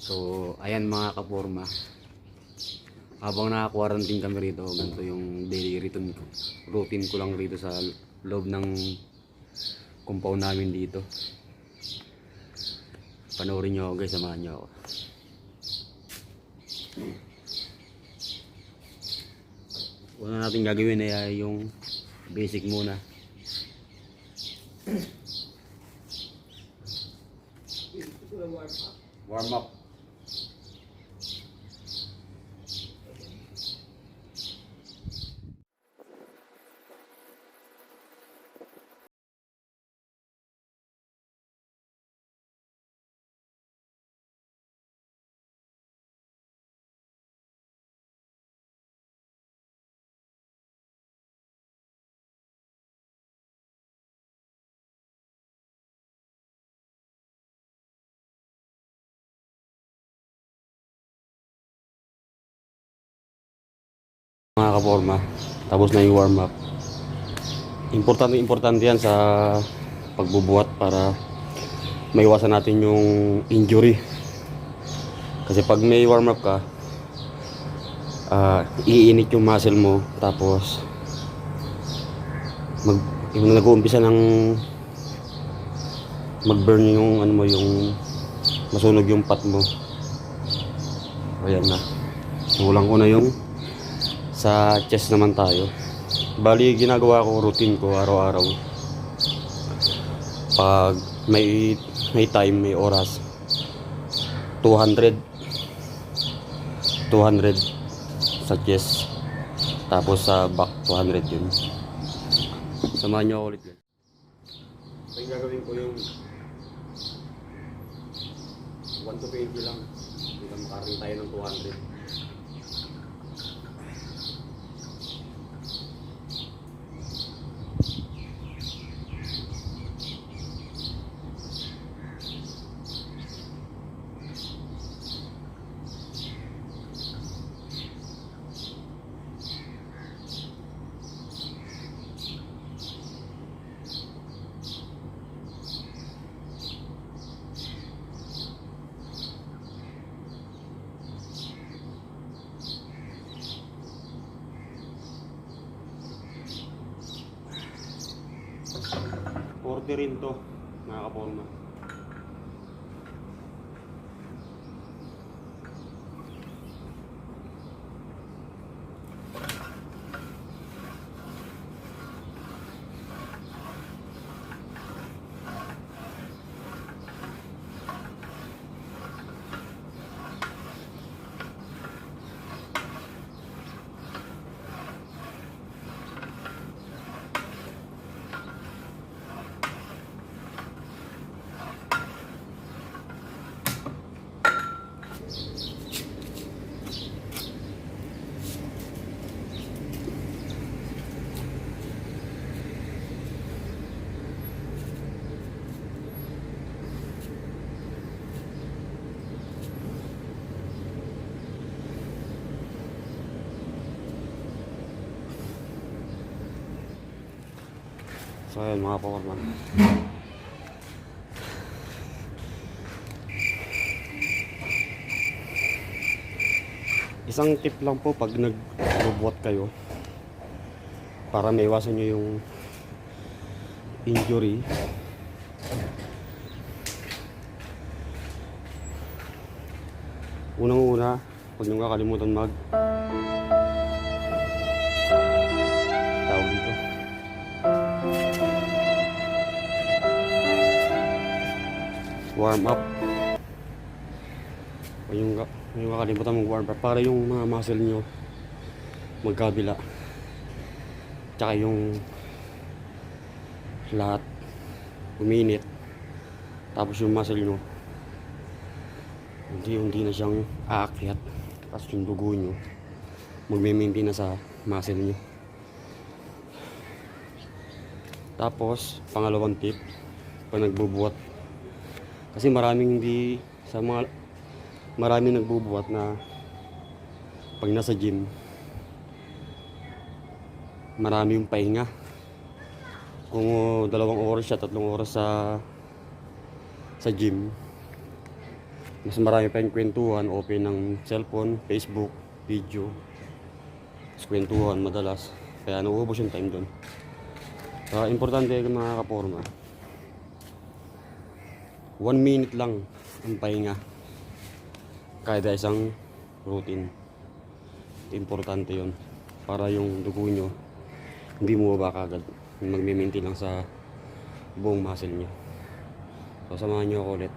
So, ayan mga kaporma. Habang naka-quarantine kami rito, ganito yung daily routine ko lang rito sa loob ng compound namin dito. Panoorin nyo ako guys, samahan nyo ako. Una natin gagawin ay yung basic muna. Warm up. Mga kaporma, tapos na yung warm up. Importante yan sa pagbubuhat para maiwasan natin yung injury. Kasi pag may warm up ka, iinit yung muscle mo, tapos yung nag-uumpisa ng mag-burn yung ano mo, yung masunog yung pat mo. Ayan na. Kulang ko na yung sa chest naman tayo. Bali, ginagawa ko, routine ko araw-araw. Pag may time, may oras, 200 sa chest, tapos sa back 200 yun. Samahan nyo ako ulit yan. So, yung gagawin ko yung 1 to 20 lang. Hindi ka makaring tayo ng 200. Order rin to, mga kaporma. So ayan mga kaporma. Isang tip lang po pag nagbubuhat kayo para maiwasan nyo yung injury. Unang-una, huwag nyo kakalimutan tawag dito, warm up. Huwag nyo kakalimutan mag-warm up para yung mga muscle nyo magkabila, tsaka yung lahat uminit, tapos yung muscle nyo hindi na siyang aakyat, tapos yung dugo nyo magme-maintain na sa muscle nyo. Tapos pangalawang tip pag nagbubuhat, kasi maraming nagbubuhat na pag nasa gym marami yung pahinga. Kung 2 oras siya, 3 oras sa gym, Mas marami pa yung kwentuhan, open ng cellphone, Facebook, video. Mas kwentuhan madalas. Kaya nauubos yung time doon. Importante mga kaporma. 1 minute lang ang pahinga. Kada isang routine. Importante yon para yung dugo nyo hindi bumaba kagad. Magme-maintain lang sa buong muscle nyo. So samahan nyo ako ulit.